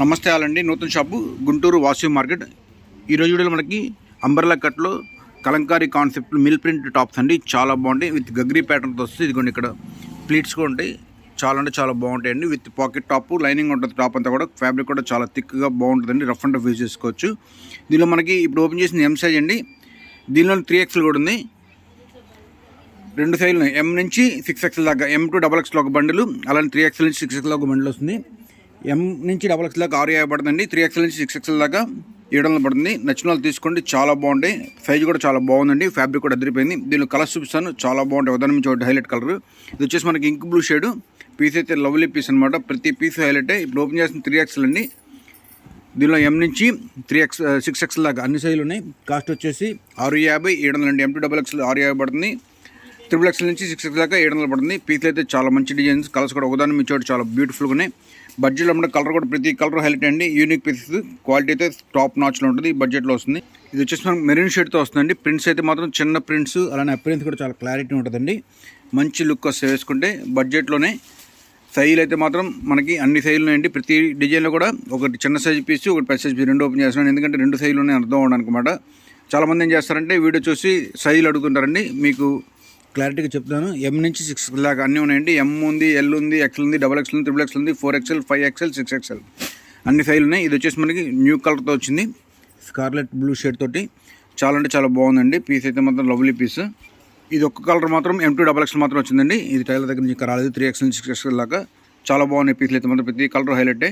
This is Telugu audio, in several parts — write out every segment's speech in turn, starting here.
నమస్తే ఆలండి. నూతన షాపు గుంటూరు వాసు మార్కెట్. ఈరోజు వీడియోలో మనకి అంబర్లా కట్లో Kalamkari concept mill print tops అండి. చాలా బాగుంటాయి. విత్ గగ్రీ ప్యాటర్న్తో వస్తుంది. ఇదిగోండి ఇక్కడ ప్లీట్స్ కూడా ఉంటాయి. చాలా అంటే చాలా బాగుంటాయండి. విత్ పాకెట్ టాప్, లైనింగ్ ఉంటుంది. టాప్ అంతా కూడా ఫ్యాబ్రిక్ కూడా చాలా థిక్గా బాగుంటుందండి. రఫ్ అండ్ టఫ్ యూజ్ చేసుకోవచ్చు. దీనిలో మనకి ఇప్పుడు ఓపెన్ చేసిన ఎం సైజ్ అండి. దీనిలో 3XL కూడా ఉంది. రెండు సైజులు ఉన్నాయి. ఎం నుంచి 6XL దాకా. M to XXL ఒక బండిలు, అలానే 3XL నుంచి 6XL ఒక బండిలు వస్తుంది. M నుంచి XXL దాకా 650 పడుతుంది. 3XL నుంచి 6XL దాకా 700 పడుతుంది. నచ్చిన వాళ్ళు తీసుకోండి. చాలా బాగుంటాయి. సైజు కూడా చాలా బాగుందండి. ఫ్యాబ్రిక్ కూడా అదిరిపోయింది. దీనిలో కలర్స్ చూపిస్తాను. చాలా బాగుంటాయి. ఉదాహరణ నుంచి ఒకటి హైలైట్ కలర్. ఇది వచ్చేసి మనకి ఇంక్ బ్లూ షేడ్. పీస్ అయితే లవ్లీ పీస్ అనమాట. ప్రతి పీస్ హైలైట్. ఇప్పుడు ఓపెన్ చేసిన 3XL అండి. దీనిలో M నుంచి 6XL దాకా అన్ని సైజులు ఉన్నాయి. కాస్ట్ వచ్చేసి 650, 700 అండి. M to XXL 650 పడుతుంది. XXL నుంచి 6XL దాకా 700 పడుతుంది. పీస్లు అయితే చాలా మంచి డిజైన్స్. కలర్స్ కూడా ఒకదాని మీ చోటు చాలా బ్యూటిఫుల్గా ఉన్నాయి. బడ్జెట్లో ఉన్న కలర్ కూడా ప్రతి కలర్ హైలైట్ అండి. Unique pieces. క్వాలిటీ అయితే టాప్ నాచ్లో ఉంటుంది. బడ్జెట్లో వస్తుంది. ఇది వచ్చేసి మనకు మెరూన్ షేడ్తో వస్తుందండి. ప్రింట్స్ అయితే మాత్రం చిన్న ప్రింట్స్, అలానే అపిరెన్స్ కూడా చాలా క్లారిటీ ఉంటుందండి. మంచి లుక్ వస్తే వేసుకుంటే బడ్జెట్లోనే. సైజులు అయితే మాత్రం మనకి అన్ని సైజులు ఉన్నాయండి. ప్రతి డిజైన్లో కూడా ఒకటి చిన్న సైజు పీస్, ఒకటి పెద్ద సైజు పీస్ రెండు ఓపెన్ చేస్తున్నాను. ఎందుకంటే రెండు సైజులు ఉన్నాయి అర్థం అవ్వడానికి. చాలామంది ఏం చేస్తారంటే వీడియో చూసి సైజులు అడుగుతుంటారండి. మీకు క్లారిటీగా చెప్తాను. M నుంచి 6XL దాకా అన్నీ ఉన్నాయండి. M ఉంది, L ఉంది, XL ఉంది, XXL ఉంది, XXL ఉంది, 4XL, 5XL, 6XL అన్ని సైజులు ఉన్నాయి. ఇది వచ్చేసి మనకి న్యూ కలర్తో వచ్చింది. స్కార్లెట్ బ్లూ షేడ్ తోటి. చాలా అంటే చాలా బాగుందండి. పీస్ అయితే మాత్రం లవ్లీ పీస్. ఇది ఒక్క కలర్ మాత్రం M to XXL మాత్రం వచ్చిందండి. ఇది టైలర్ దగ్గర నుంచి రాలేదు. 3XL నుంచి 6XL దాకా చాలా బాగున్నాయి పీసులు అయితే మాత్రం. ప్రతి కలర్ హైలైటే.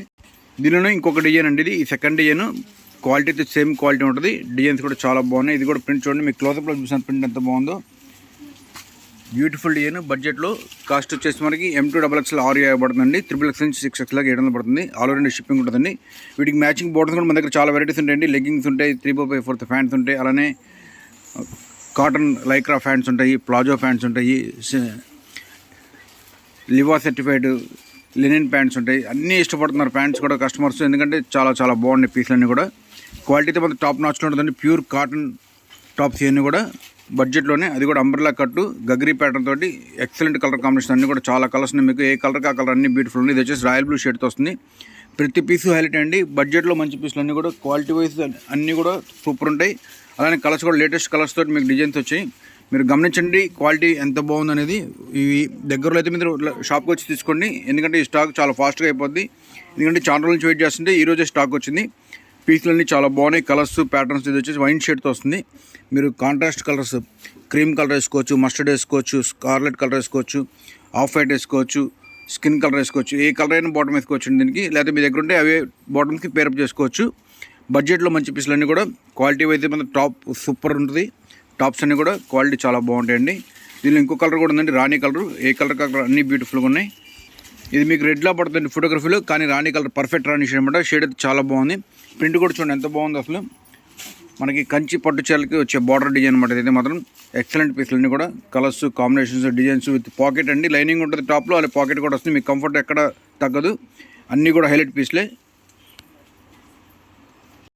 దీనిలోనే ఇంకొక డిజైన్ అండి. ఇది సెకండ్ డిజైన్. క్వాలిటీ అయితే సేమ్ క్వాలిటీ ఉంటుంది. డిజైన్స్ కూడా చాలా బాగున్నాయి. ఇది కూడా ప్రింట్ చూడండి. మీకు క్లోజప్లో చూసాను ప్రింట్ ఎంత బాగుందో. Beautiful design. బడ్జెట్లో కాస్ట్ వచ్చేసి మనకి M to XXL 650 పడుతుందండి. XXL నుంచి 6XL దాకా 700 పడుతుంది. ఆల్ ఓవర్ ఇండియా షిప్పింగ్ ఉంటుందండి. వీటికి మ్యాచింగ్ బోర్డర్స్ కూడా మన దగ్గర చాలా వెరైటీస్ ఉంటాయండి. లెగ్గింగ్స్ ఉంటాయి, 3/4 ఫ్యాంట్స్ ఉంటాయి, అలానే కాటన్ లైక్రా ఫ్యాంట్స్ ఉంటాయి, ప్లాజో ఫ్యాంట్స్ ఉంటాయి, లివా సర్టిఫైడ్ లినెన్ ప్యాంట్స్ ఉంటాయి. అన్నీ ఇష్టపడుతున్నారు ప్యాంట్స్ కూడా కస్టమర్స్. ఎందుకంటే చాలా చాలా బాగున్నాయి పీస్లన్నీ కూడా. క్వాలిటీ అయితే మనకి టాప్ నాచ్లో ఉంటుందండి. ప్యూర్ కాటన్ టాప్స్ ఇవన్నీ కూడా బడ్జెట్లోనే. అది కూడా అంబ్రెల్లా కట్టు గగ్రీ ప్యాటర్న్ తోటి ఎక్సలెంట్ కలర్ కాంబినేషన్. అన్నీ కూడా చాలా కలర్స్ ఉన్నాయి. మీకు ఏ కలర్ ఆ కలర్ అన్ని బ్యూటిఫుల్ ఉన్నాయి. ఇది వచ్చేసి రాయల్ బ్లూ షేడ్తో వస్తుంది. ప్రతి పీసు హైలైట్ అండి. బడ్జెట్లో మంచి పీసులు అన్నీ కూడా క్వాలిటీ వైజ్ అన్నీ కూడా సూపర్ ఉంటాయి. అలానే కలర్స్ కూడా లేటెస్ట్ కలర్స్ తోటి మీకు డిజైన్స్ వచ్చాయి. మీరు గమనించండి క్వాలిటీ ఎంత బాగుంది అనేది. ఇవి దగ్గరలో అయితే మీరు షాప్కి వచ్చి తీసుకోండి. ఎందుకంటే ఈ స్టాక్ చాలా ఫాస్ట్గా అయిపోద్ది. ఎందుకంటే చాలా రోజుల నుంచి వెయిట్ చేస్తుంటే ఈరోజే స్టాక్ వచ్చింది. పీసులన్నీ చాలా బాగున్నాయి. Colours patterns. ఇది వచ్చేసి వైన్ షేడ్తో వస్తుంది. మీరు కాంట్రాస్ట్ కలర్స్, క్రీమ్ కలర్ వేసుకోవచ్చు, మస్టర్డ్ వేసుకోవచ్చు, స్కార్లెట్ కలర్ వేసుకోవచ్చు, ఆఫ్ వైట్ వేసుకోవచ్చు, స్కిన్ కలర్ వేసుకోవచ్చు. ఏ కలర్ అయినా బాటమ్ వేసుకోవచ్చు దీనికి. లేకపోతే మీ దగ్గర ఉంటే అవే బాటమ్కి పేరప్ చేసుకోవచ్చు. బడ్జెట్లో మంచి పీసులన్నీ కూడా. క్వాలిటీ అయితే మన టాప్ సూపర్ ఉంటుంది. టాప్స్ అన్నీ కూడా క్వాలిటీ చాలా బాగుంటాయండి. దీనిలో ఇంకో కలర్ కూడా ఉందండి, రాణి కలర్. ఏ కలర్ కలర్ అన్నీ బ్యూటిఫుల్గా ఉన్నాయి. ఇది మీకు రెడ్లా పడుతుంది ఫోటోగ్రఫీలో, కానీ రాణి కలర్ పర్ఫెక్ట్ రాణి షేడ్ అనమాట. షేడ్ అయితే చాలా బాగుంది. ప్రింట్ కూడా చూడండి ఎంత బాగుంది అసలు. మనకి కంచి పట్టు చీరలకి వచ్చే బార్డర్ డిజైన్ అనమాట. అయితే మాత్రం ఎక్సలెంట్ పీసులన్నీ కూడా. Colours, combinations, designs with pocket అండి. లైనింగ్ ఉంటుంది టాప్లో, అలా పాకెట్ కూడా వస్తుంది. మీకు కంఫర్ట్ ఎక్కడ తగ్గదు. అన్నీ కూడా హైలైట్ పీస్లే.